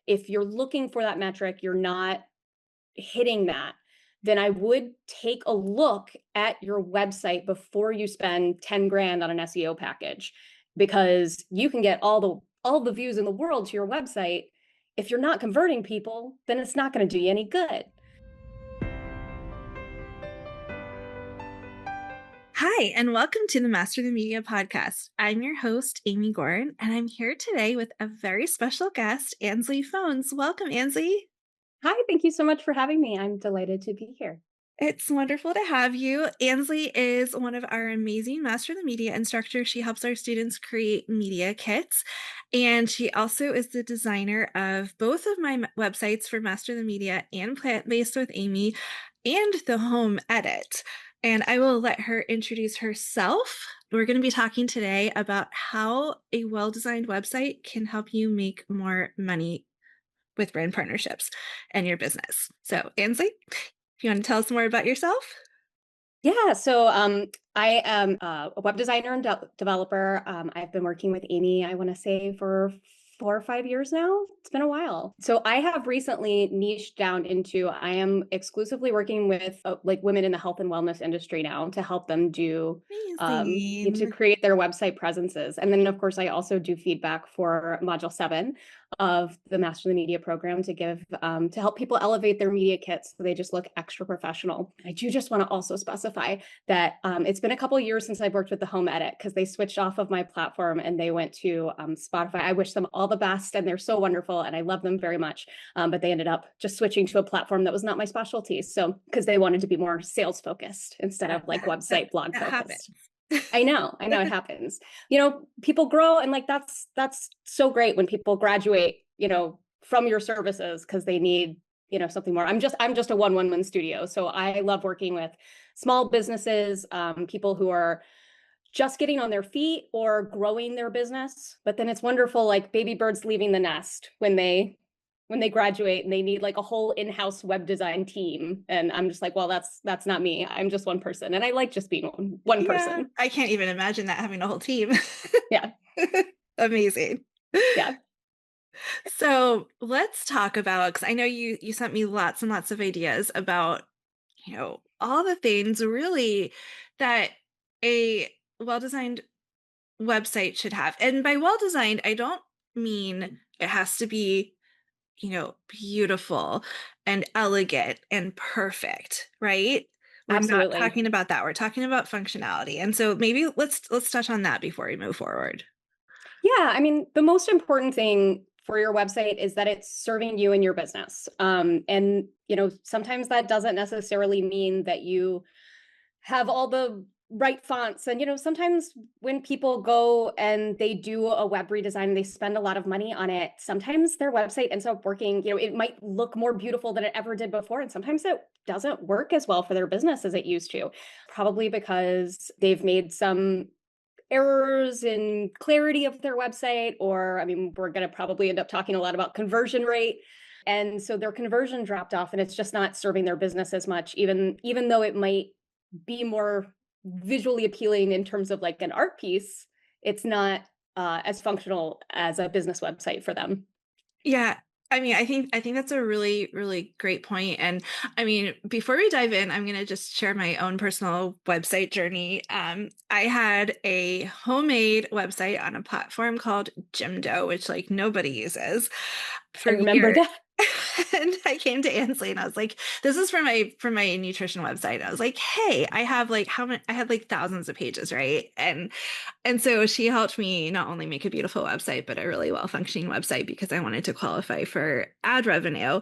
if you're looking for that metric, you're not hitting that, then I would take a look at your website before you spend 10 grand on an SEO package, because you can get all the views in the world to your website. If you're not converting people, then it's not going to do you any good. Hi, and welcome to the Master the Media podcast. I'm your host, Amy Gorin, and I'm here today with a very special guest, Ansley Fones. Welcome, Ansley. Hi, thank you so much for having me. I'm delighted to be here. It's wonderful to have you. Ansley is one of our amazing Master the Media instructors. She helps our students create media kits, and she also is the designer of both of my websites for Master the Media and Plant Based with Amy and the Home Edit. And I will let her introduce herself. We're going to be talking today about how a well designed website can help you make more money with brand partnerships and your business. So, Ansley, if you want to tell us more about yourself? Yeah, so I am a web designer and developer. I've been working with Amy, I want to say, for 4 or 5 years now. It's been a while. So I have recently niched down into, I am exclusively working with like women in the health and wellness industry now to help them do to Amazing. create their website presences. And then of course I also do feedback for module 7 of the Master the Media program to give to help people elevate their media kits so they just look extra professional. I do just want to also specify that it's been a couple of years since I've worked with the Home Edit, because they switched off of my platform and they went to Spotify. I wish them all the best, and they're so wonderful and I love them very much. But they ended up just switching to a platform that was not my specialty. So because they wanted to be more sales focused instead That, of like that, that, website blog that focused. happens. I know it happens. People grow, and like that's so great when people graduate, from your services because they need, something more. I'm just a one-woman studio, so I love working with small businesses, people who are just getting on their feet or growing their business. But then it's wonderful, like baby birds leaving the nest when they graduate and they need like a whole in-house web design team. And I'm just like, well, that's not me. I'm just one person. And I like just being one Yeah, person. I can't even imagine that having a whole team. Yeah. Amazing. Yeah. So let's talk about, because I know you sent me lots and lots of ideas about, all the things really that a well-designed website should have. And by well-designed, I don't mean it has to be, beautiful and elegant and perfect, right? We're not Absolutely. talking about that. We're talking about functionality. And so maybe let's touch on that before we move forward. Yeah, I mean, the most important thing for your website is that it's serving you and your business. And sometimes that doesn't necessarily mean that you have all the right fonts. And sometimes when people go and they do a web redesign, they spend a lot of money on it. Sometimes their website ends up working. It might look more beautiful than it ever did before, and sometimes it doesn't work as well for their business as it used to. Probably because they've made some errors in clarity of their website, or I mean, we're going to probably end up talking a lot about conversion rate. And so their conversion dropped off, and it's just not serving their business as much, even though it might be more visually appealing in terms of like an art piece. It's not as functional as a business website for them. Yeah. I mean, I think that's a really, really great point. And I mean, before we dive in, I'm gonna just share my own personal website journey. I had a homemade website on a platform called Jimdo, which like nobody uses I for remember years. that. And I came to Ansley and I was like, this is for my nutrition website. I was like, hey, I have like how many I had like thousands of pages, right? And so she helped me not only make a beautiful website, but a really well functioning website because I wanted to qualify for ad revenue.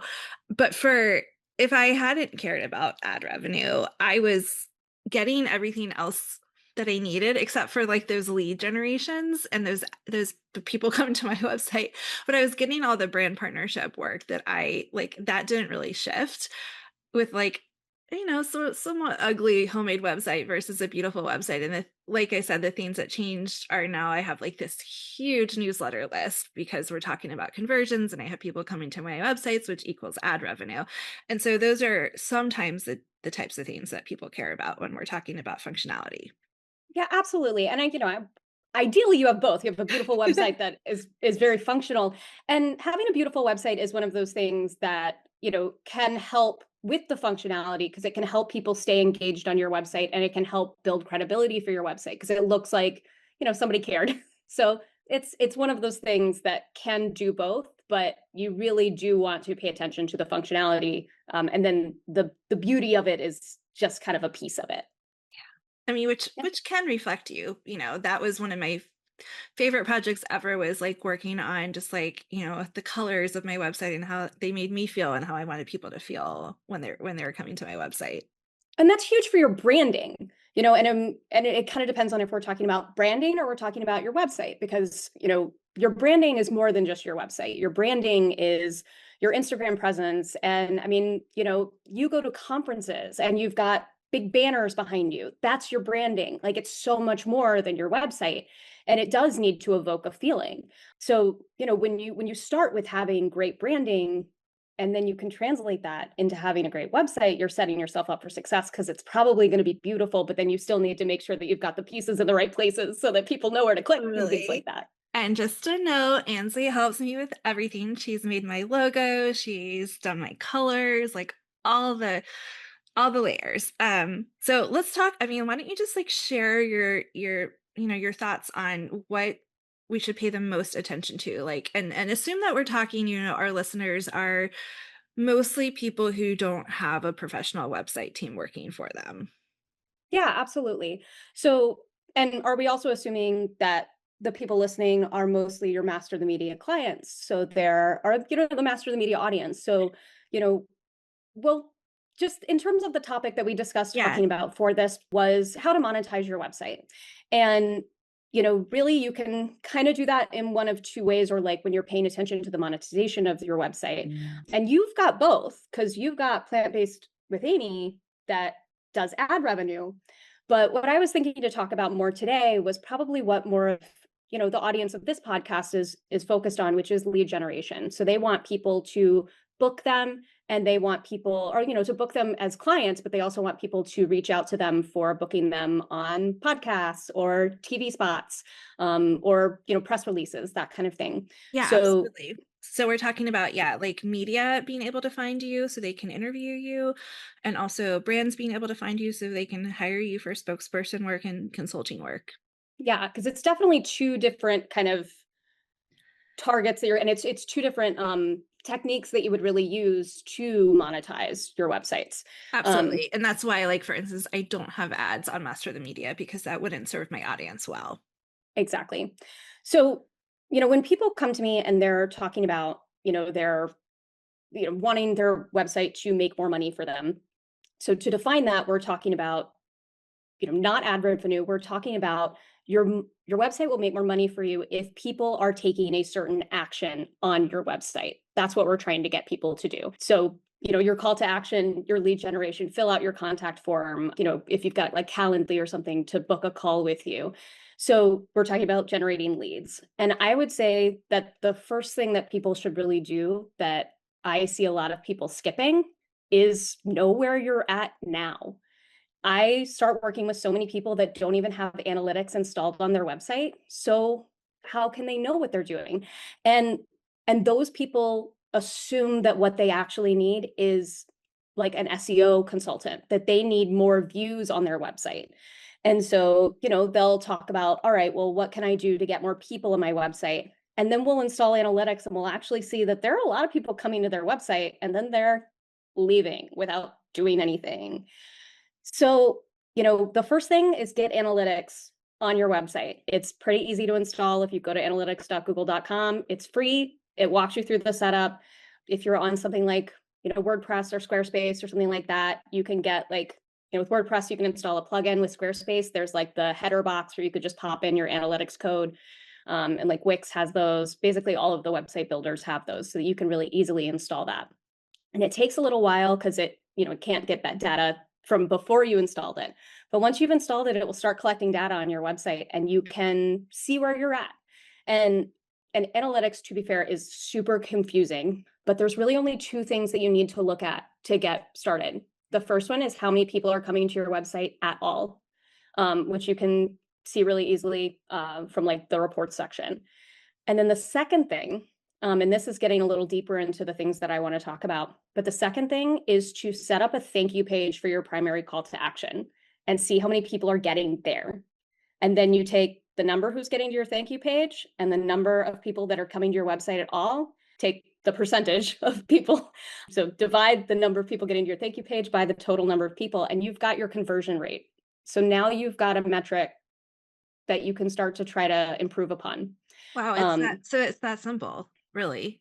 But for if I hadn't cared about ad revenue, I was getting everything else that I needed except for like those lead generations and those the people coming to my website. But I was getting all the brand partnership work that I like that didn't really shift with like so somewhat ugly homemade website versus a beautiful website. And like I said, the things that changed are now I have like this huge newsletter list because we're talking about conversions and I have people coming to my websites, which equals ad revenue. And so those are sometimes the types of things that people care about when we're talking about functionality. Yeah, absolutely. And I ideally you have both. You have a beautiful website that is very functional, and having a beautiful website is one of those things that, can help with the functionality, because it can help people stay engaged on your website, and it can help build credibility for your website because it looks like, somebody cared. So it's one of those things that can do both, but you really do want to pay attention to the functionality, and then the beauty of it is just kind of a piece of it. I mean, which Yeah. can reflect you. That was one of my favorite projects ever, was like working on just like, the colors of my website and how they made me feel and how I wanted people to feel when they were coming to my website. And that's huge for your branding, and it kind of depends on if we're talking about branding or we're talking about your website, because, your branding is more than just your website. Your branding is your Instagram presence. And I mean, you go to conferences and you've got big banners behind you. That's your branding. Like, it's so much more than your website. And it does need to evoke a feeling. So, when you start with having great branding, and then you can translate that into having a great website, you're setting yourself up for success, because it's probably going to be beautiful, but then you still need to make sure that you've got the pieces in the right places so that people know where to click and things like Really. that. And just to know, Ansley helps me with everything. She's made my logo, she's done my colors, like all the all the layers. So let's talk. I mean, why don't you just like share your thoughts on what we should pay the most attention to, like, and assume that we're talking, our listeners are mostly people who don't have a professional website team working for them. Yeah, absolutely. So, and are we also assuming that the people listening are mostly your master of the media clients? So there are, the master of the media audience. So, you know, well, just in terms of the topic that we discussed Yeah, talking about for this was how to monetize your website. And, really you can kind of do that in one of two ways, or like when you're paying attention to the monetization of your website. And you've got both, because you've got Plant-Based with Amy that does ad revenue. But what I was thinking to talk about more today was probably what more of, the audience of this podcast is focused on, which is lead generation. So they want people to book them, and they want people, or to book them as clients, but they also want people to reach out to them for booking them on podcasts or TV spots, or press releases, that kind of thing. yeah, So absolutely. So we're talking about, yeah, like media being able to find you so they can interview you, and also brands being able to find you so they can hire you for spokesperson work and consulting work. yeah, because it's definitely two different kind of targets that you're, and it's two different techniques that you would really use to monetize your websites. um Absolutely. And that's why, like, for instance, I don't have ads on Master the Media because that wouldn't serve my audience well. exactly. So, when people come to me and they're talking about, their, wanting their website to make more money for them. So to define that, we're talking about, not ad revenue. We're talking about your website will make more money for you if people are taking a certain action on your website. That's what we're trying to get people to do. So, your call to action, your lead generation, fill out your contact form, if you've got like Calendly or something to book a call with you. So we're talking about generating leads. And I would say that the first thing that people should really do, that I see a lot of people skipping, is know where you're at now. I start working with so many people that don't even have analytics installed on their website. So how can they know what they're doing? And those people assume that what they actually need is like an SEO consultant, that they need more views on their website. And so, they'll talk about, all right, well, what can I do to get more people on my website? And then we'll install analytics, and we'll actually see that there are a lot of people coming to their website and then they're leaving without doing anything. So, the first thing is get analytics on your website. It's pretty easy to install. If you go to analytics.google.com, it's free. It walks you through the setup. If you're on something like, WordPress or Squarespace or something like that, you can get like, with WordPress, you can install a plugin. With Squarespace, there's like the header box where you could just pop in your analytics code. And like Wix has those. Basically, all of the website builders have those, so that you can really easily install that. And it takes a little while because it can't get that data from before you installed it. But once you've installed it, it will start collecting data on your website, and you can see where you're at. And analytics, to be fair, is super confusing, but there's really only two things that you need to look at to get started. The first one is how many people are coming to your website at all, which you can see really easily from like the reports section. And then the second thing, and this is getting a little deeper into the things that I want to talk about, but the second thing is to set up a thank you page for your primary call to action and see how many people are getting there. And then you take the number who's getting to your thank you page and the number of people that are coming to your website at all, take the percentage of people. So divide the number of people getting to your thank you page by the total number of people, and you've got your conversion rate. So now you've got a metric that you can start to try to improve upon. Wow, Um, it's that simple, really.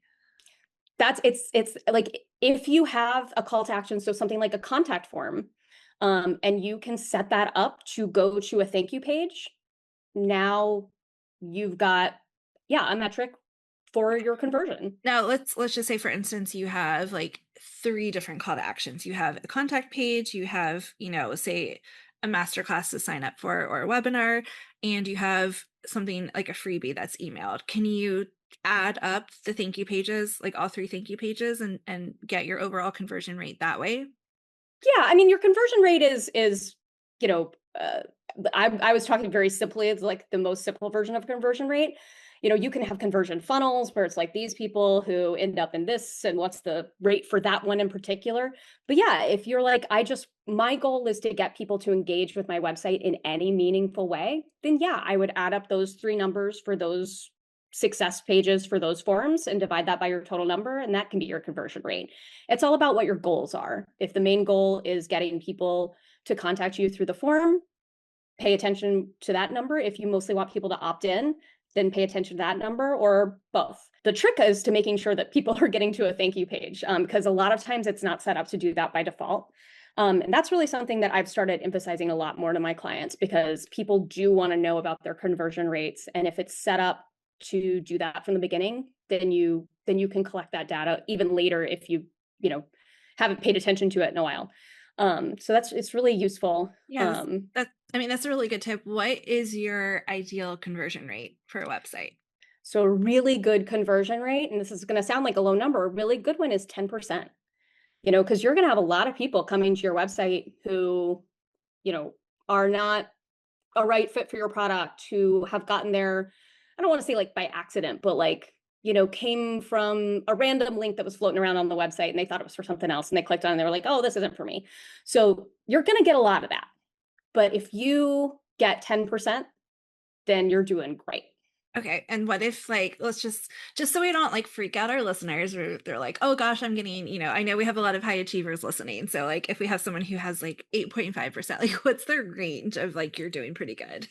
it's like if you have a call to action, so something like a contact form, and you can set that up to go to a thank you page, now you've got, yeah, a metric for your conversion. Now let's just say, for instance, you have like three different call to actions. You have a contact page, you have, say a masterclass to sign up for or a webinar, and you have something like a freebie that's emailed. Can you add up the thank you pages, like all three thank you pages, and get your overall conversion rate that way? Yeah, I mean, your conversion rate is, you know, uh, I was talking very simply. It's like the most simple version of conversion rate. You can have conversion funnels where it's like these people who end up in this, and what's the rate for that one in particular. But yeah, if you're like, my goal is to get people to engage with my website in any meaningful way, then yeah, I would add up those three numbers for those success pages for those forms and divide that by your total number, and that can be your conversion rate. It's all about what your goals are. If the main goal is getting people to contact you through the form, pay attention to that number. If you mostly want people to opt in, then pay attention to that number, or both. The trick is to making sure that people are getting to a thank you page, because a lot of times it's not set up to do that by default. And that's really something that I've started emphasizing a lot more to my clients, because people do want to know about their conversion rates. And if it's set up to do that from the beginning, then you can collect that data even later if you haven't paid attention to it in a while. So it's really useful. Yeah, I mean, that's a really good tip. What is your ideal conversion rate for a website? So a really good conversion rate, and this is going to sound like a low number, a really good one is 10%. Because you're going to have a lot of people coming to your website who, are not a right fit for your product, who have gotten there, I don't want to say like by accident, but like, came from a random link that was floating around on the website and they thought it was for something else and they clicked on it and they were like, oh, this isn't for me. So you're going to get a lot of that. But if you get 10%, then you're doing great. Okay, and what if, like, let's just so we don't like freak out our listeners, or they're like, oh gosh, I'm getting, I know we have a lot of high achievers listening. So like if we have someone who has like 8.5%, like what's their range of like you're doing pretty good?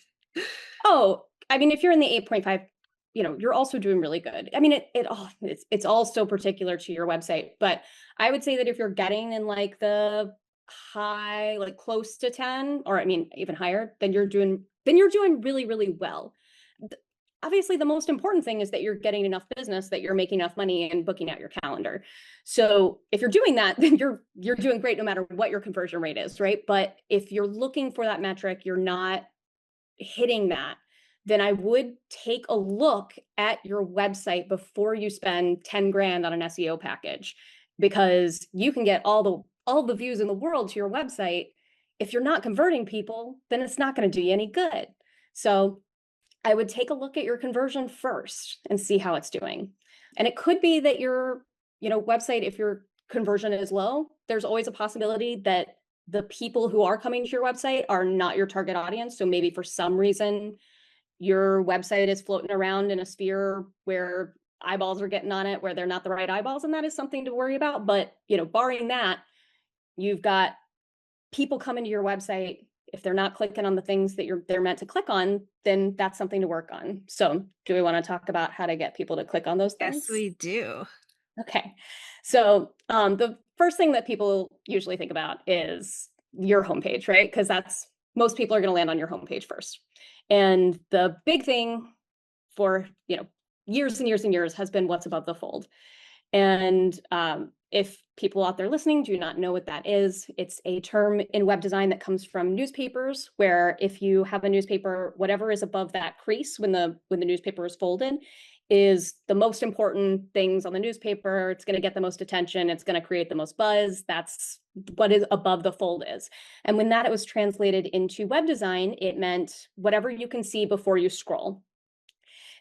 Oh, I mean, if you're in the 8.5, you're also doing really good. I mean, it's all so particular to your website, but I would say that if you're getting in like the high, like close to 10, or I mean, even higher, then you're doing really, really well. Obviously, the most important thing is that you're getting enough business, that you're making enough money and booking out your calendar. So if you're doing that, then you're doing great no matter what your conversion rate is, right? But if you're looking for that metric, you're not hitting that, then I would take a look at your website before you spend 10 grand on an SEO package, because you can get all the views in the world to your website. If you're not converting people, then it's not going to do you any good. So I would take a look at your conversion first and see how it's doing. And it could be that your, website, if your conversion is low, there's always a possibility that the people who are coming to your website are not your target audience. So maybe for some reason, your website is floating around in a sphere where eyeballs are getting on it, where they're not the right eyeballs. And that is something to worry about. But, barring that, you've got people coming to your website. If they're not clicking on the things that they're meant to click on, then that's something to work on. So do we want to talk about how to get people to click on those Yes, things? we do. Okay. So the first thing that people usually think about is your homepage, right? Because most people are going to land on your homepage first. And the big thing for, years and years and years has been what's above the fold. And if people out there listening do not know what that is, it's a term in web design that comes from newspapers, where if you have a newspaper, whatever is above that crease when the newspaper is folded is the most important things on the newspaper. It's going to get the most attention. It's going to create the most buzz. That's what is above the fold is. And when that was translated into web design, it meant whatever you can see before you scroll.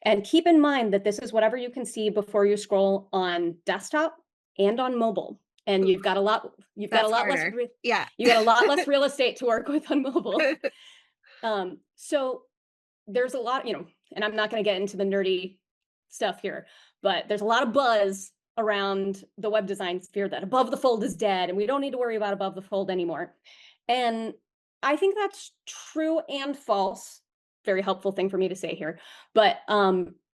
And keep in mind that this is whatever you can see before you scroll on desktop and on mobile. And you've got a lot That's less, harder. Yeah. you got a lot less real estate to work with on mobile. So there's a lot, and I'm not going to get into the nerdy stuff here, but there's a lot of buzz around the web design sphere that above the fold is dead and we don't need to worry about above the fold anymore. And I think that's true and false. Very helpful thing for me to say here. But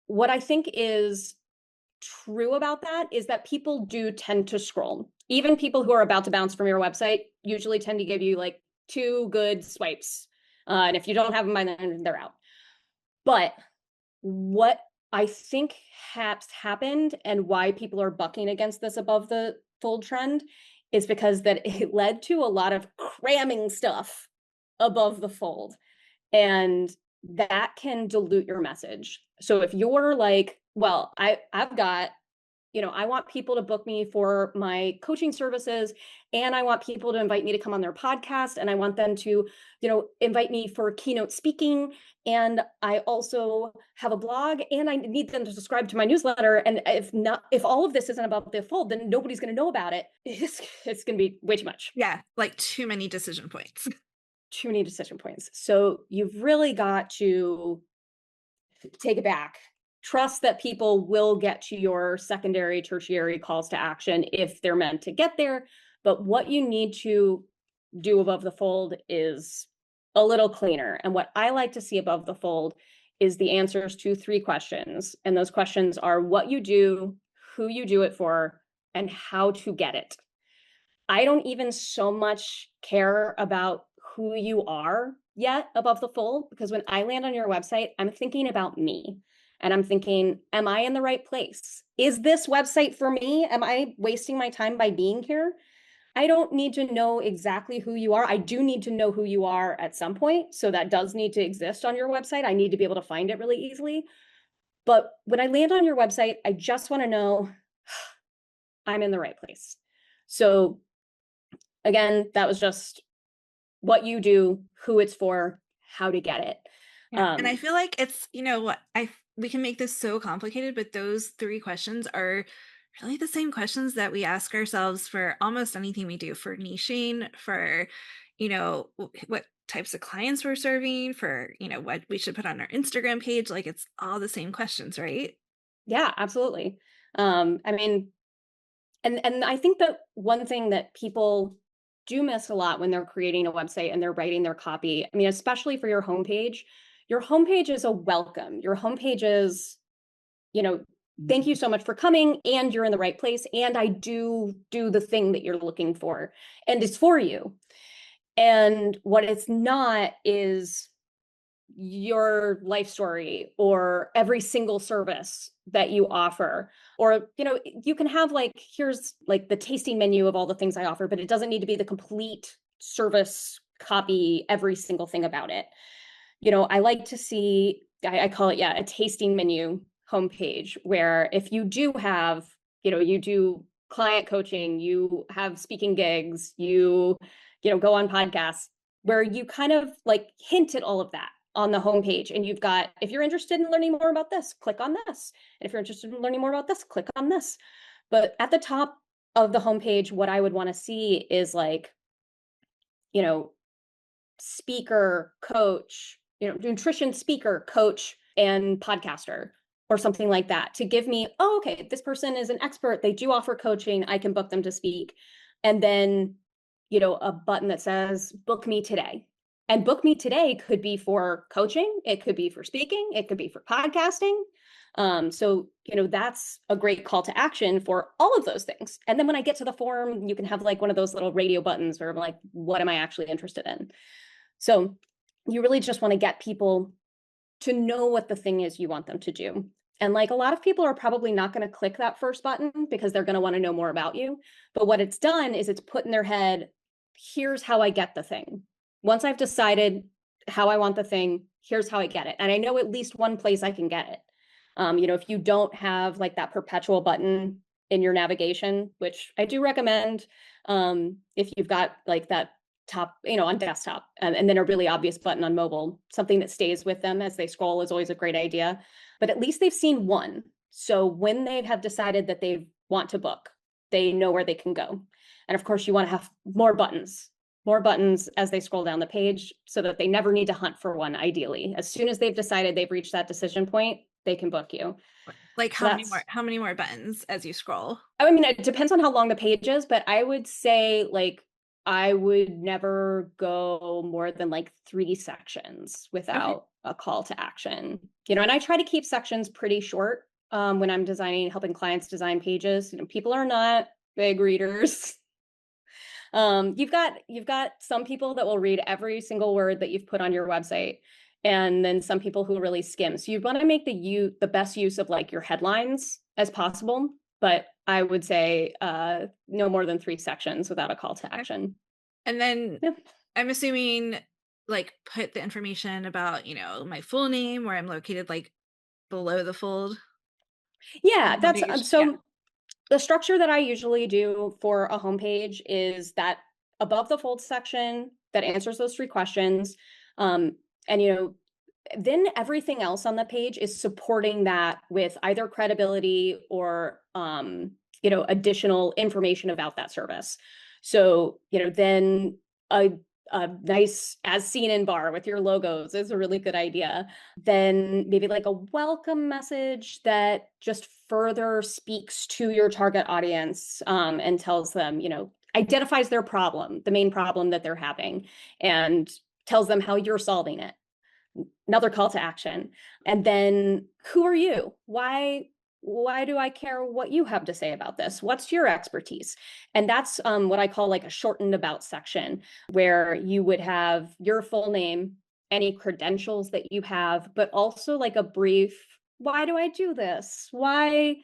what I think is true about that is that people do tend to scroll. Even people who are about to bounce from your website usually tend to give you like 2 good swipes. And if you don't have them by then, they're out. But what I think has happened and why people are bucking against this above the fold trend is because that it led to a lot of cramming stuff above the fold. And that can dilute your message. So if you're like, well, I've got, I want people to book me for my coaching services, and I want people to invite me to come on their podcast, and I want them to, invite me for keynote speaking, and I also have a blog, and I need them to subscribe to my newsletter. And if all of this isn't about the fold, then nobody's going to know about it. It's going to be way too much. Yeah, like too many decision points. Too many decision points. So you've really got to take it back. Trust that people will get to your secondary, tertiary calls to action if they're meant to get there. But what you need to do above the fold is a little cleaner. And what I like to see above the fold is the answers to 3 questions. And those questions are what you do, who you do it for, and how to get it. I don't even so much care about who you are yet above the fold, because when I land on your website, I'm thinking about me. And I'm thinking, am I in the right place? Is this website for me? Am I wasting my time by being here? I don't need to know exactly who you are. I do need to know who you are at some point. So that does need to exist on your website. I need to be able to find it really easily. But when I land on your website, I just want to know I'm in the right place. So again, that was just what you do, who it's for, how to get it. Yeah. And I feel like it's, what we can make this so complicated, but those 3 questions are really the same questions that we ask ourselves for almost anything we do, for niching, for, what types of clients we're serving, for, what we should put on our Instagram page. Like it's all the same questions, right? Yeah, absolutely. I mean, and I think that one thing that people do miss a lot when they're creating a website and they're writing their copy, I mean, especially for your homepage is a welcome. Your homepage is, thank you so much for coming, and you're in the right place, and I do the thing that you're looking for, and it's for you. And what it's not is your life story or every single service that you offer. Or, you can have like, here's like the tasting menu of all the things I offer, but it doesn't need to be the complete service copy, every single thing about it. I like to see, I call it, a tasting menu homepage, where if you do have, you do client coaching, you have speaking gigs, you go on podcasts, where you kind of like hint at all of that on the homepage. And you've got, if you're interested in learning more about this, click on this. And if you're interested in learning more about this, click on this. But at the top of the homepage, what I would want to see is like, speaker, coach, nutrition speaker, coach, and podcaster, or something like that, to give me, oh, okay, this person is an expert. They do offer coaching. I can book them to speak. And then, a button that says, book me today. And book me today could be for coaching. It could be for speaking. It could be for podcasting. So, that's a great call to action for all of those things. And then when I get to the form, you can have like one of those little radio buttons where I'm like, what am I actually interested in? So you really just want to get people to know what the thing is you want them to do. And like a lot of people are probably not going to click that first button because they're going to want to know more about you. But what it's done is it's put in their head, here's how I get the thing. Once I've decided how I want the thing, here's how I get it. And I know at least one place I can get it. If you don't have like that perpetual button in your navigation, which I do recommend, if you've got like that top, on desktop, and then a really obvious button on mobile, something that stays with them as they scroll is always a great idea. But at least they've seen one. So when they have decided that they want to book, they know where they can go. And of course, you want to have more buttons as they scroll down the page so that they never need to hunt for one, ideally. As soon as they've decided they've reached that decision point, they can book you. Like So that's, how many more buttons as you scroll? I mean, it depends on how long the page is, but I would say like I would never go more than like 3 sections Okay. without a call to action. And I try to keep sections pretty short when I'm helping clients design pages. People are not big readers. You've got some people that will read every single word that you've put on your website, and then some people who really skim. So you want to make the best use of like your headlines as possible, but I would say no more than 3 sections without a call to Okay. action. And then Yeah. I'm assuming like put the information about, my full name, where I'm located, like below the fold on Yeah, the that's homepage. Yeah. so the structure that I usually do for a homepage is that above the fold section that answers those 3 questions, um, and then everything else on the page is supporting that with either credibility or additional information about that service. So then a a nice as seen in bar with your logos is a really good idea. Then maybe like a welcome message that just further speaks to your target audience, and tells them, identifies their problem, the main problem that they're having, and tells them how you're solving it. Another call to action. And then who are you? Why do I care what you have to say about this? What's your expertise? And that's what I call like a shortened about section, where you would have your full name, any credentials that you have, but also like a brief, why do I do this? Why,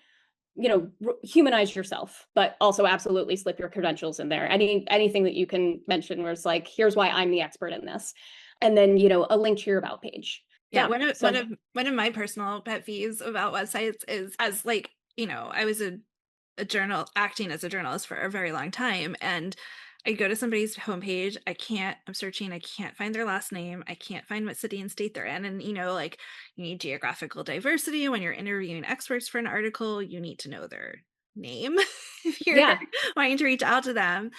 humanize yourself, but also absolutely slip your credentials in there. Anything that you can mention where it's like, here's why I'm the expert in this. And then, a link to your about page. Yeah, Done. So one of my personal pet peeves about websites is, as like, I was a journal acting as a journalist for a very long time, and I go to somebody's homepage, I'm searching, I can't find their last name, I can't find what city and state they're in, and like you need geographical diversity when you're interviewing experts for an article, you need to know their name if you're yeah, wanting to reach out to them.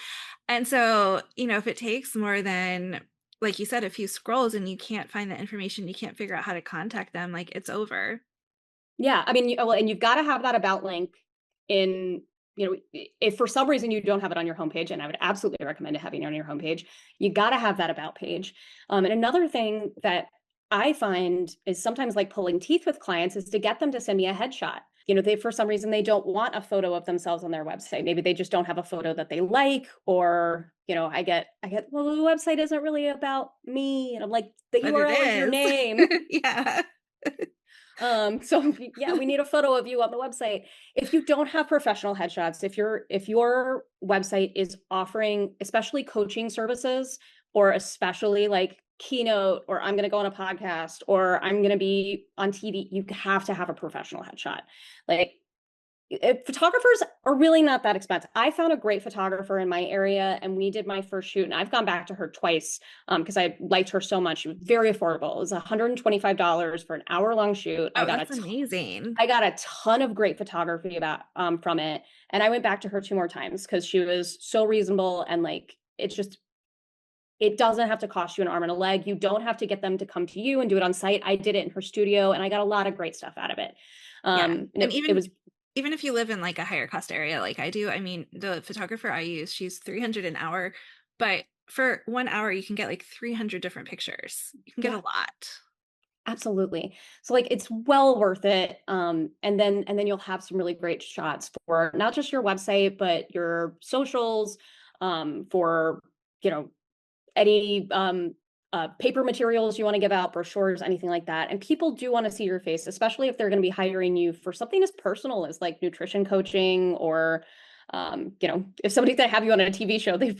And so, if it takes more than, like you said, a few scrolls and you can't find the information, you can't figure out how to contact them, like it's over. yeah. I mean, well, and you've got to have that about link in, if for some reason you don't have it on your homepage, and I would absolutely recommend having it on your homepage, you got to have that about page. And another thing that I find is sometimes like pulling teeth with clients is to get them to send me a headshot. They, for some reason, they don't want a photo of themselves on their website. Maybe they just don't have a photo that they like, or, I get, well, the website isn't really about me. And I'm like, the But it URL is your is. name. Yeah. So yeah, we need a photo of you on the website. If you don't have professional headshots, if your website is offering especially coaching services, or especially like keynote, or I'm going to go on a podcast, or I'm going to be on TV, you have to have a professional headshot. Like, photographers are really not that expensive. I found a great photographer in my area, and we did my first shoot, and I've gone back to her twice because I liked her so much. She was very affordable. It was $125 for an hour-long shoot. Oh, that's amazing. I got a ton of great photography about from it, and I went back to her 2 more times because she was so reasonable, and like it doesn't have to cost you an arm and a leg. You don't have to get them to come to you and do it on site. I did it in her studio, and I got a lot of great stuff out of it. Yeah. And And it was even if you live in like a higher cost area like I do, I mean, the photographer I use, she's 300 an hour, but for 1 hour you can get like 300 different pictures. You can get a yeah. lot. Absolutely. So like it's well worth it. And then you'll have some really great shots for not just your website, but your socials, for you know, any paper materials you want to give out, brochures, anything like that. And people do want to see your face, especially if they're going to be hiring you for something as personal as like nutrition coaching, or If somebody's gonna have you on a TV show, they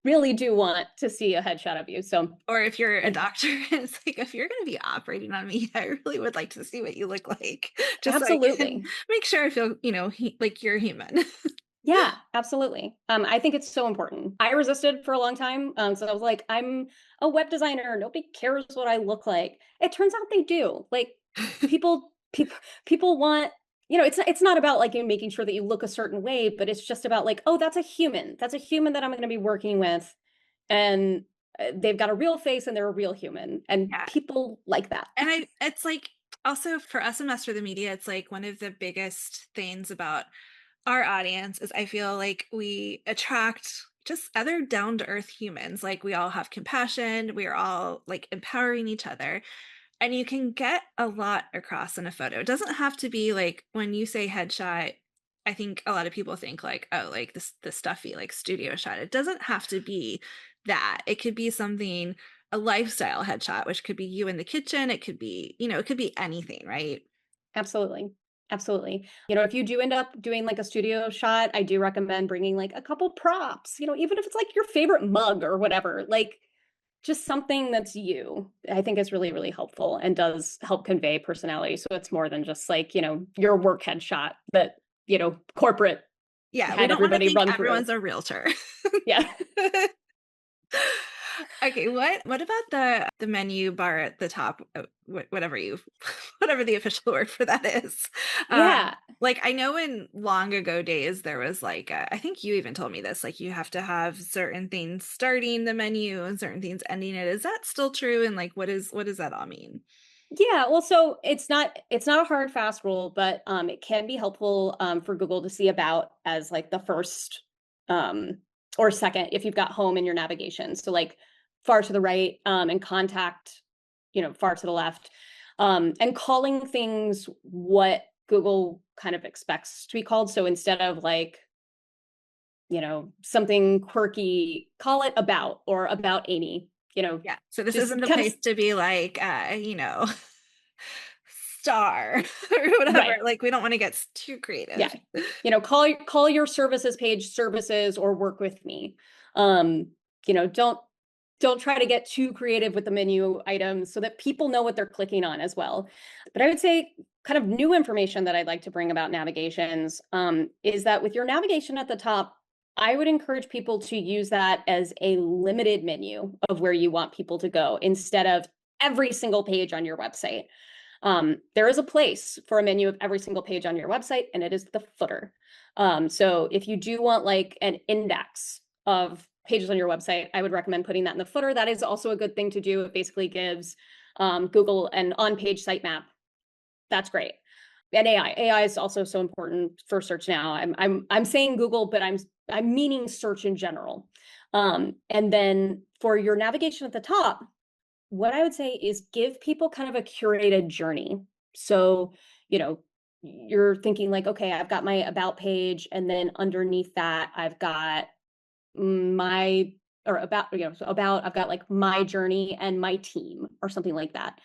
really do want to see a headshot of you. So, Or if you're a and doctor, it's like, if you're going to be operating on me, I really would like to see what you look like, just so I can absolutely. make sure I feel, like you're human. Yeah, absolutely. I think it's so important. I resisted for a long time. So I was like, I'm a web designer. Nobody cares what I look like. It turns out they do. Like people want, it's not about like you making sure that you look a certain way, but it's just about like, oh, that's a human. That's a human that I'm going to be working with. And they've got a real face and they're a real human. And Yeah. people like that. And it's like, also for us in Master the Media, it's like one of the biggest things about our audience is I feel like we attract just other down to earth humans. Like we all have compassion, we are all like empowering each other. And you can get a lot across in a photo. It doesn't have to be like when you say headshot, I think a lot of people think like, oh, like the stuffy like studio shot. It doesn't have to be that. It could be something, a lifestyle headshot, which could be you in the kitchen. It could be, it could be anything, right? Absolutely. Absolutely. If you do end up doing like a studio shot, I do recommend bringing like a couple props, even if it's like your favorite mug or whatever, like just something that's you. I think is really, really helpful and does help convey personality. So it's more than just like, your work headshot that, corporate Yeah, we had don't want to everybody think run through. everyone's a realtor. Yeah. Okay, what about the menu bar at the top? Whatever you, whatever the official word for that is. Yeah. Like I know in long ago days there was like I think you even told me this. Like you have to have certain things starting the menu and certain things ending it. Is that still true? And like what does that all mean? Yeah, well, so it's not a hard fast rule, but it can be helpful for Google to see about as like the first um, or second if you've got home in your navigation. So like far to the right and contact, far to the left, and calling things what Google kind of expects to be called. So instead of like something quirky, call it about or about Amy. Yeah. So this isn't Just the kind of place to be like star or whatever. right. Like we don't want to get too creative. Yeah. Call your services page services or work with me. Um, don't try to get too creative with the menu items so that people know what they're clicking on as well. But I would say kind of new information that I'd like to bring about navigations is that with your navigation at the top, I would encourage people to use that as a limited menu of where you want people to go instead of every single page on your website. There is a place for a menu of every single page on your website, and it is the footer. So if you do want like an index of pages on your website, I would recommend putting that in the footer. That is also a good thing to do. It basically gives Google an on-page sitemap. That's great. And AI is also so important for search now. I'm saying Google, but I'm meaning search in general. And then for your navigation at the top, what I would say is give people kind of a curated journey. So, you know, you're thinking like, okay, I've got my about page, and then underneath that, I've got my or about, so about, I've got like my journey and my team or something like that.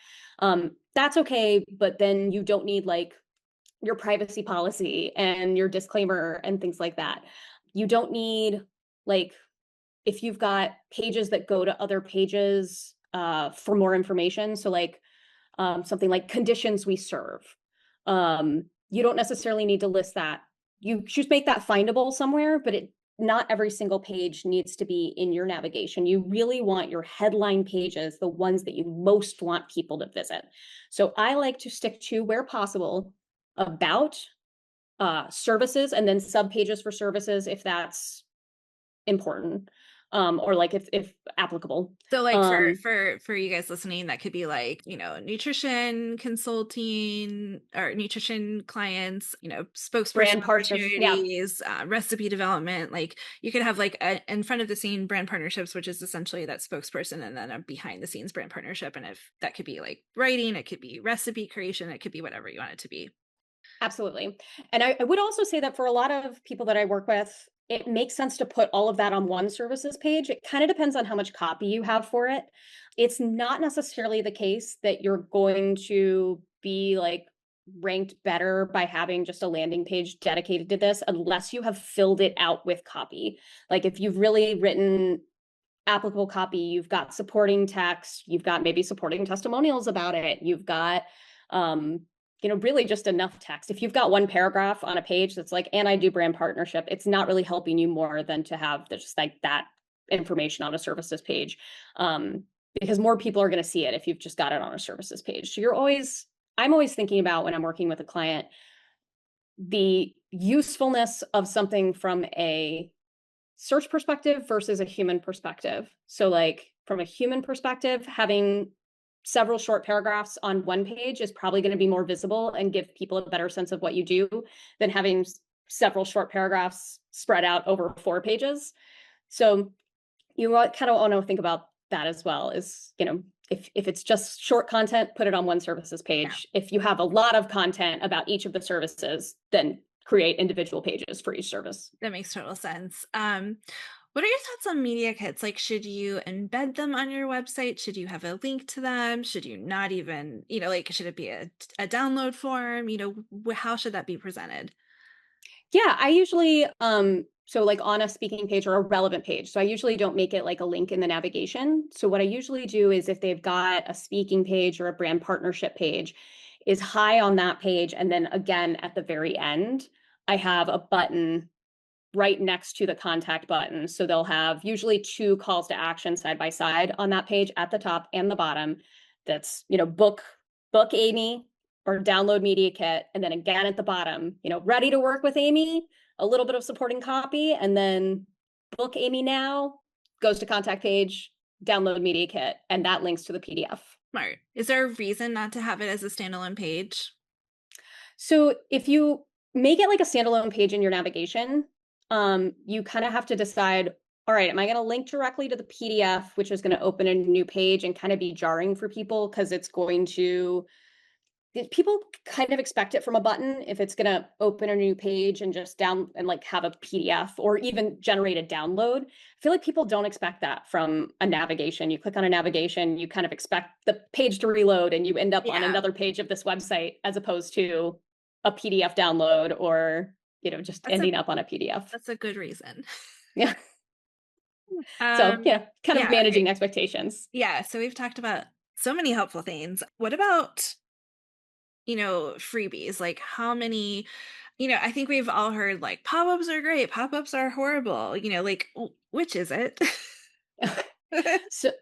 That's okay, but then you don't need like your privacy policy and your disclaimer and things like that. You don't need like if you've got pages that go to other pages for more information. So like something like conditions we serve. You don't necessarily need to list that. You should make that findable somewhere, but not every single page needs to be in your navigation. You really want your headline pages, the ones that you most want people to visit. So I like to stick to where possible about services and then sub pages for services if that's important or like if applicable. So like Um, for you guys listening, that could be like, nutrition consulting or nutrition clients, spokesperson brand partnerships. Yeah, opportunities, recipe development. Like you could have like a in front of the scene brand partnerships, which is essentially that spokesperson, and then a behind the scenes brand partnership. And if that could be like writing, it could be recipe creation, it could be whatever you want it to be. absolutely. And I would also say that for a lot of people that I work with, it makes sense to put all of that on one services page. It kind of depends on how much copy you have for it. It's not necessarily the case that you're going to be like ranked better by having just a landing page dedicated to this unless you have filled it out with copy. Like if you've really written applicable copy, you've got supporting text, you've got maybe supporting testimonials about it, you've got really just enough text. If you've got one paragraph on a page that's like, and I do brand partnership, it's not really helping you more than to have just like that information on a services page. Because more people are going to see it if you've just got it on a services page. So I'm always thinking about when I'm working with a client, the usefulness of something from a search perspective versus a human perspective. So like from a human perspective, having several short paragraphs on one page is probably going to be more visible and give people a better sense of what you do than having several short paragraphs spread out over 4 pages. So you kind of want to think about that as well, is, if it's just short content, put it on one services page. Yeah. If you have a lot of content about each of the services, then create individual pages for each service. That makes total sense. What are your thoughts on media kits? Like, should you embed them on your website? Should you have a link to them? Should you not even, like, should it be a download form? How should that be presented? Yeah, I usually, so like on a speaking page or a relevant page. So I usually don't make it like a link in the navigation. So what I usually do is if they've got a speaking page or a brand partnership page, is high on that page. And then again, at the very end, I have a button right next to the contact button. So they'll have usually 2 calls to action side by side on that page at the top and the bottom. That's, book Amy or download media kit. And then again at the bottom, ready to work with Amy, a little bit of supporting copy, and then book Amy now, goes to contact page, download media kit, and that links to the PDF. Smart. Is there a reason not to have it as a standalone page? So if you make it like a standalone page in your navigation, you kind of have to decide, all right, am I going to link directly to the PDF, which is going to open a new page and kind of be jarring for people because people kind of expect it from a button if it's going to open a new page and just down and like have a PDF or even generate a download. I feel like people don't expect that from a navigation. You click on a navigation, you kind of expect the page to reload and you end up on another page of this website as opposed to a PDF download or, just ending up on a PDF. That's a good reason. Yeah. So, kind of managing expectations. Yeah. So we've talked about so many helpful things. What about, freebies? Like how many, I think we've all heard like pop-ups are great, pop-ups are horrible, like which is it? So,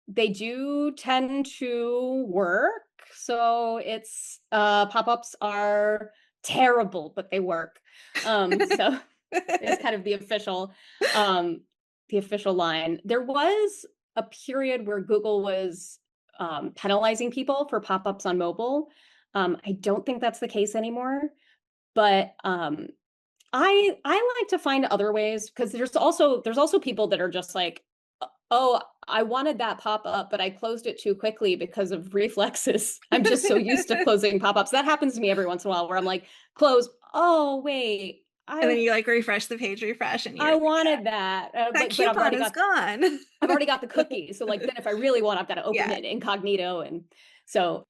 they do tend to work. So it's pop-ups are terrible, but they work. So it's kind of the official line. There was a period where Google was penalizing people for pop-ups on mobile. I don't think that's the case anymore, but I like to find other ways because there's also people that are just like, oh, I wanted that pop-up, but I closed it too quickly because of reflexes. I'm just so used to closing pop-ups. That happens to me every once in a while where I'm like, close. Oh, wait. And then you like refresh the page, and I wanted that. That coupon is gone. I've already got the cookie. So like, then if I really want, I've got to open it incognito. And so,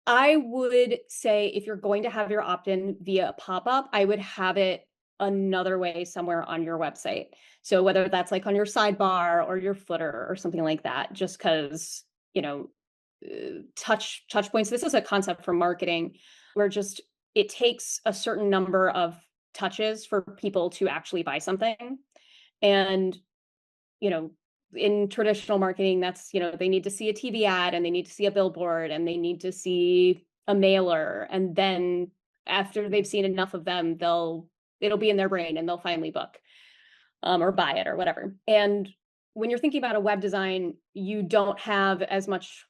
I would say if you're going to have your opt-in via pop-up, I would have it another way somewhere on your website. So whether that's like on your sidebar or your footer or something like that, just because, touch points. This is a concept for marketing where just it takes a certain number of touches for people to actually buy something. And, in traditional marketing, that's, they need to see a TV ad and they need to see a billboard and they need to see a mailer. And then after they've seen enough of them, it'll be in their brain and they'll finally book or buy it or whatever. And when you're thinking about a web design, you don't have as much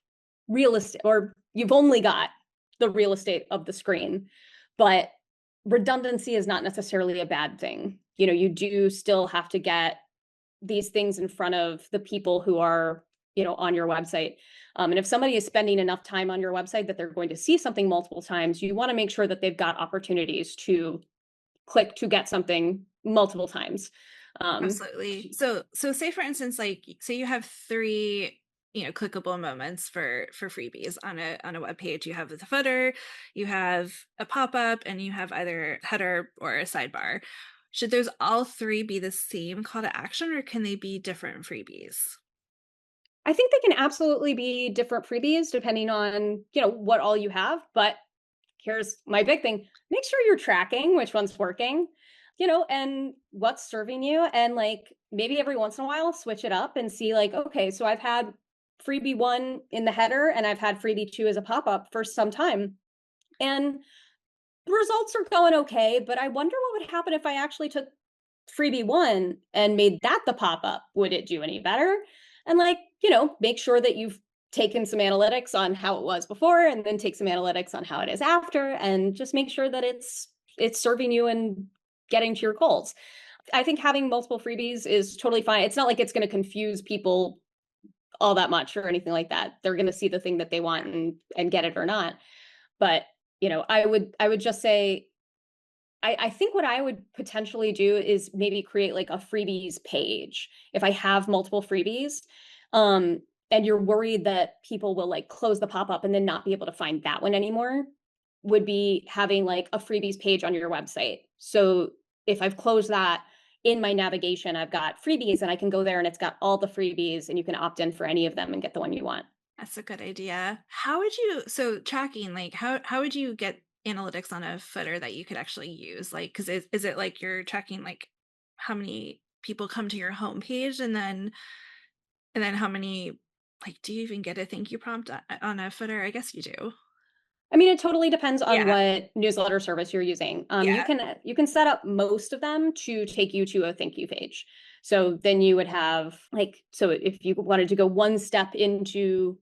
real estate, or you've only got the real estate of the screen, but redundancy is not necessarily a bad thing. You do still have to get these things in front of the people who are, on your website. And if somebody is spending enough time on your website that they're going to see something multiple times, you want to make sure that they've got opportunities to click to get something multiple times. Absolutely. So say for instance, like, say you have 3 clickable moments for freebies on a web page. You have the footer, you have a pop-up, and you have either header or a sidebar. Should those all three be the same call to action, or can they be different freebies? I think they can absolutely be different freebies depending on, what all you have, but here's my big thing. Make sure you're tracking which one's working, and what's serving you. And like maybe every once in a while, switch it up and see, like, okay, so I've had freebie one in the header and I've had freebie two as a pop up for some time. And the results are going okay, but I wonder what would happen if I actually took freebie one and made that the pop up. Would it do any better? And like, make sure that you've taken some analytics on how it was before and then take some analytics on how it is after, and just make sure that it's serving you and getting to your goals. I think having multiple freebies is totally fine. It's not like it's going to confuse people all that much or anything like that. They're going to see the thing that they want and get it or not. But, I would just say I think what I would potentially do is maybe create like a freebies page if I have multiple freebies. Um, and you're worried that people will like close the pop-up and then not be able to find that one anymore, would be having like a freebies page on your website. So if I've closed that, in my navigation, I've got freebies and I can go there and it's got all the freebies and you can opt in for any of them and get the one you want. That's a good idea. How would you, so tracking, like how would you get analytics on a footer that you could actually use? Like, because is it like you're tracking like how many people come to your homepage, and then how many, like, do you even get a thank you prompt on a footer? I guess you do. I mean, it totally depends on Yeah. what newsletter service you're using. You Yeah. can set up most of them to take you to a thank you page. So then you would have like, so if you wanted to go one step into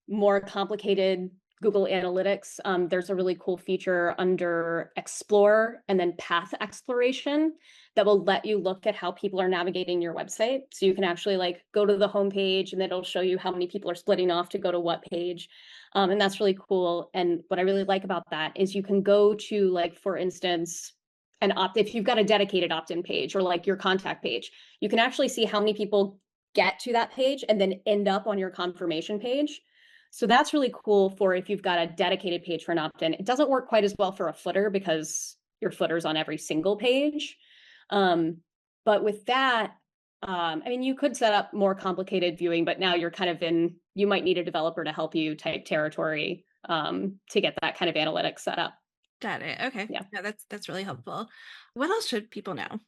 more complicated Google Analytics, there's a really cool feature under Explore and then Path Exploration that will let you look at how people are navigating your website. So you can actually like go to the home page and it'll show you how many people are splitting off to go to what page. And that's really cool. And what I really like about that is you can go to, like, for instance, an opt, if you've got a dedicated opt-in page or like your contact page, you can actually see how many people get to that page and then end up on your confirmation page. So that's really cool for if you've got a dedicated page for an opt-in. It doesn't work quite as well for a footer because your footer's on every single page. Um, but with that, I mean, you could set up more complicated viewing, but now you're kind of you might need a developer to help you type territory to get that kind of analytics set up. Got it. Okay. Yeah. Yeah, that's really helpful. What else should people know?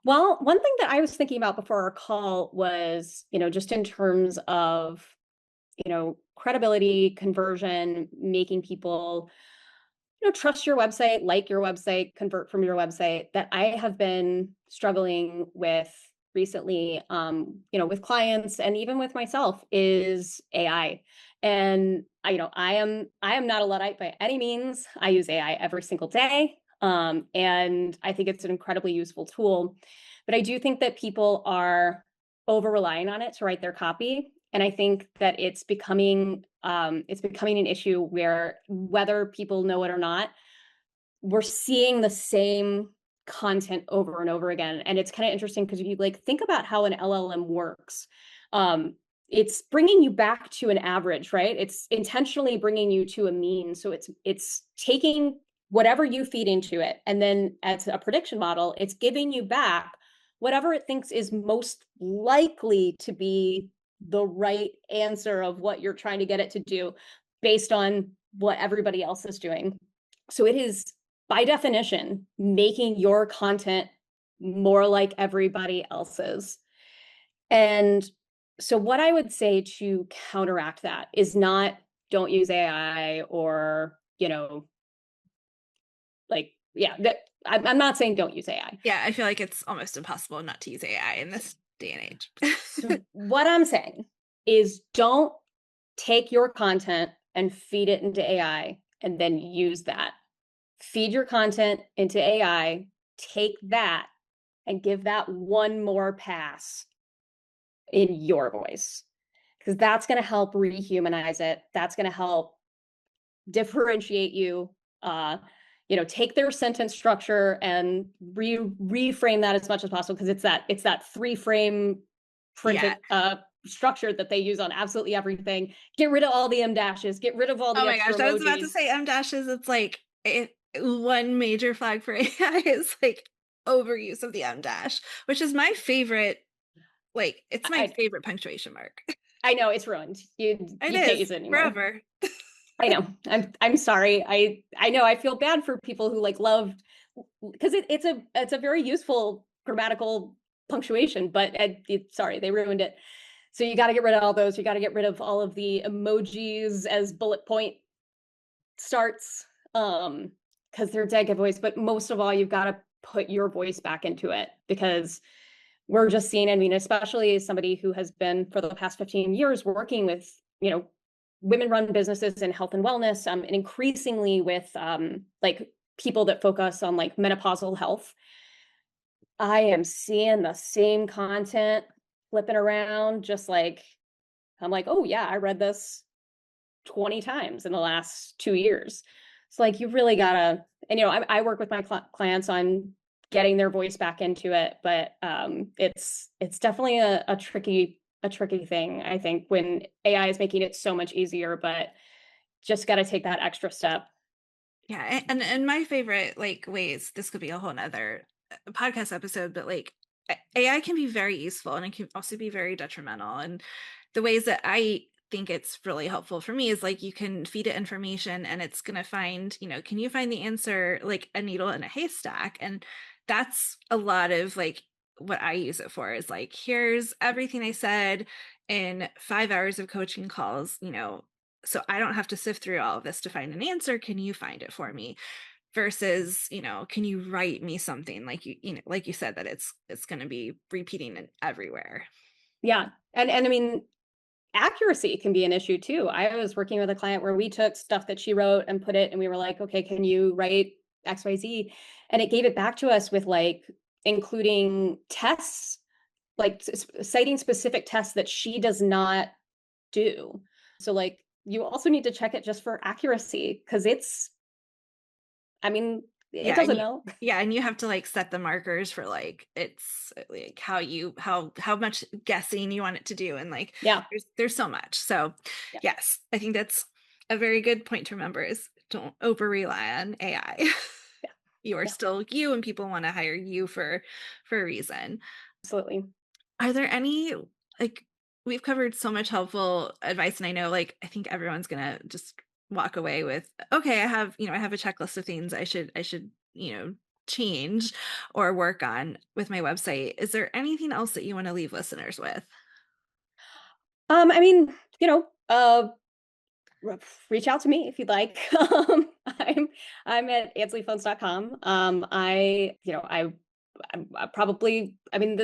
Well, one thing that I was thinking about before our call was, just in terms of, credibility, conversion, making people, trust your website, like your website, convert from your website, that I have been struggling with recently, with clients and even with myself, is AI. And I am not a Luddite by any means. I use AI every single day. And I think it's an incredibly useful tool. But I do think that people are over relying on it to write their copy. And I think that it's becoming an issue where, whether people know it or not, we're seeing the same content over and over again. And it's kind of interesting because if you like think about how an LLM works, um, it's bringing you back to an average, right? It's intentionally bringing you to a mean. So it's taking whatever you feed into it, and then as a prediction model, it's giving you back whatever it thinks is most likely to be the right answer of what you're trying to get it to do based on what everybody else is doing. So it is, by definition, making your content more like everybody else's. And so what I would say to counteract that is not, don't use AI, or, like, yeah, that I'm not saying don't use AI. Yeah, I feel like it's almost impossible not to use AI in this day and age. So what I'm saying is, don't take your content and feed it into AI and then use that. Feed your content into AI, take that and give that one more pass in your voice, because that's going to help rehumanize it. That's going to help differentiate you. Take their sentence structure and reframe that as much as possible, because it's that three frame Yeah. printed structure that they use on absolutely everything. Get rid of all the M dashes, get rid of all Oh the my extra gosh, I was about to emojis. say M dashes. It's like one major flag for AI is like overuse of the M dash, which is my favorite. Like, it's my I favorite punctuation mark. I know it's ruined. It You can't is use it anymore. forever. I know. I'm sorry. I know I feel bad for people who like loved, because it's a very useful grammatical punctuation, but sorry, they ruined it. So you got to get rid of all those. You got to get rid of all of the emojis as bullet point starts, because they're dead giveaways. But most of all, you've got to put your voice back into it, because we're just seeing, I mean, especially as somebody who has been for the past 15 years working with, women-run businesses in health and wellness, and increasingly with like people that focus on like menopausal health. I am seeing the same content flipping around, just like I'm like, oh yeah, I read this 20 times in the last 2 years. It's like you really gotta, and I work with my clients on getting their voice back into it, but it's definitely a tricky thing, I think, when AI is making it so much easier, but just got to take that extra step. Yeah, and my favorite like ways, this could be a whole nother podcast episode, but like AI can be very useful and it can also be very detrimental. And the ways that I think it's really helpful for me is like you can feed it information and it's gonna find, can you find the answer like a needle in a haystack? And that's a lot of like what I use it for is like, here's everything I said in 5 hours of coaching calls, so I don't have to sift through all of this to find an answer. Can you find it for me? Versus, can you write me something like like you said that it's going to be repeating it everywhere. Yeah. And I mean, accuracy can be an issue too. I was working with a client where we took stuff that she wrote and put it, and we were like, okay, can you write XYZ? And it gave it back to us with like including tests, like citing specific tests that she does not do. So like you also need to check it just for accuracy, because I mean, it Yeah, doesn't know. and you have to like set the markers for like it's like how much guessing you want it to do, and like Yeah. there's so much. So Yeah. yes, I think that's a very good point to remember is don't over rely on AI. Yeah. You are Yeah. still you and people want to hire you for a reason. Absolutely. Are there any like we've covered so much helpful advice, and I know like I think everyone's gonna just walk away with, okay, I have a checklist of things I should change or work on with my website. Is there anything else that you want to leave listeners with? I mean, reach out to me if you'd like. I'm at ansleyphones.com. I probably, I mean,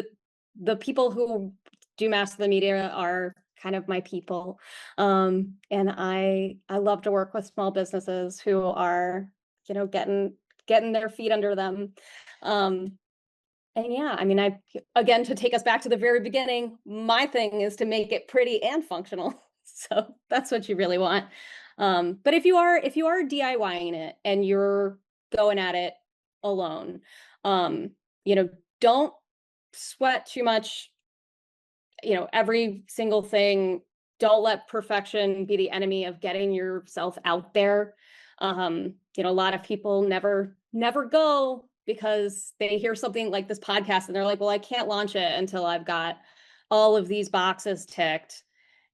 the people who do master the media are kind of my people. And I love to work with small businesses who are, getting their feet under them. Um, and yeah, I mean, again, to take us back to the very beginning, my thing is to make it pretty and functional. So that's what you really want. But if you are DIYing it and you're going at it alone, um, don't sweat too much, every single thing. Don't let perfection be the enemy of getting yourself out there. A lot of people never go because they hear something like this podcast and they're like, well, I can't launch it until I've got all of these boxes ticked.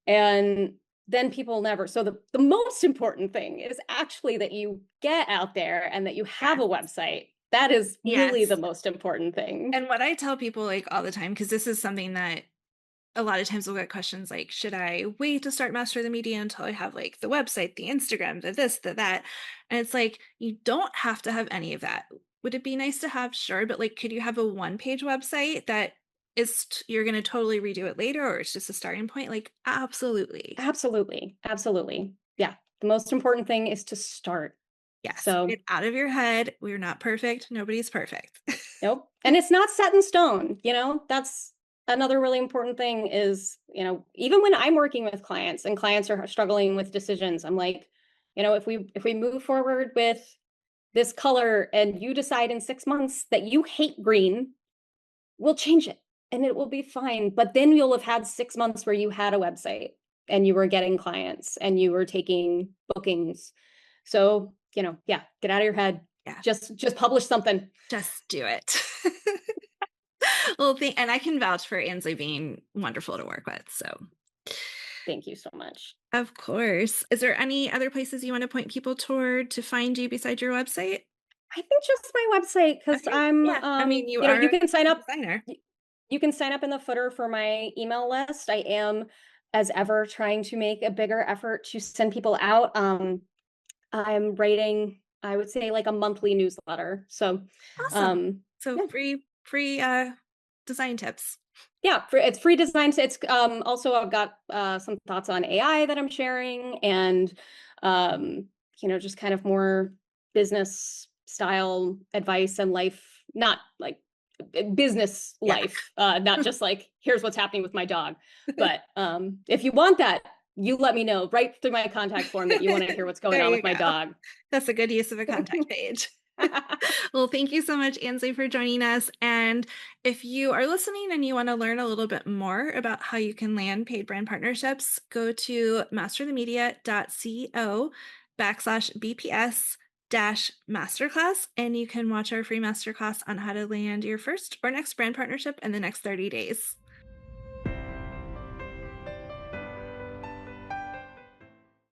And then people never. So the most important thing is actually that you get out there and that you have a Yes. website. That is really the Yes. most important thing. And what I tell people like all the time, because this is something that a lot of times we'll get questions like, should I wait to start Master the Media until I have like the website, the Instagram, the this, the that? And it's like, you don't have to have any of that. Would it be nice to have? Sure. But like, could you have a one-page website that you're going to totally redo it later, or it's just a starting point? Like, absolutely. Absolutely. Absolutely. Yeah. The most important thing is to start. Yes. So, Get out of your head. We're not perfect. Nobody's perfect. nope. And it's not set in stone, that's another really important thing is, even when I'm working with clients and clients are struggling with decisions, I'm like, if we move forward with this color and you decide in 6 months that you hate green, we'll change it. and it will be fine. But then you'll have had 6 months where you had a website and you were getting clients and you were taking bookings. So, yeah, get out of your head. Yeah, Just publish something. just do it. Well, and I can vouch for Ansley being wonderful to work with. So, Thank you so much. of course. Is there any other places you want to point people toward to find you besides your website? I think just my website because Okay. Yeah. I mean, you are you a can sign up. designer. You can sign up in the footer for my email list. I am, as ever, trying to make a bigger effort to send people out. I'm writing, I would say, like a monthly newsletter. So, Awesome. um, So yeah, free design tips. yeah, it's free design. So it's also I've got some thoughts on AI that I'm sharing, and um, just kind of more business style advice and life, not like business Yeah. life, not just like here's what's happening with my dog. But if you want that, you let me know right through my contact form that you want to hear what's going There on you with my go. dog. That's a good use of a contact page. Well, thank you so much, Ansley, for joining us. And if you are listening and you want to learn a little bit more about how you can land paid brand partnerships, go to masterthemedia.co/BPS masterclass, and you can watch our free masterclass on how to land your first or next brand partnership in the next 30 days.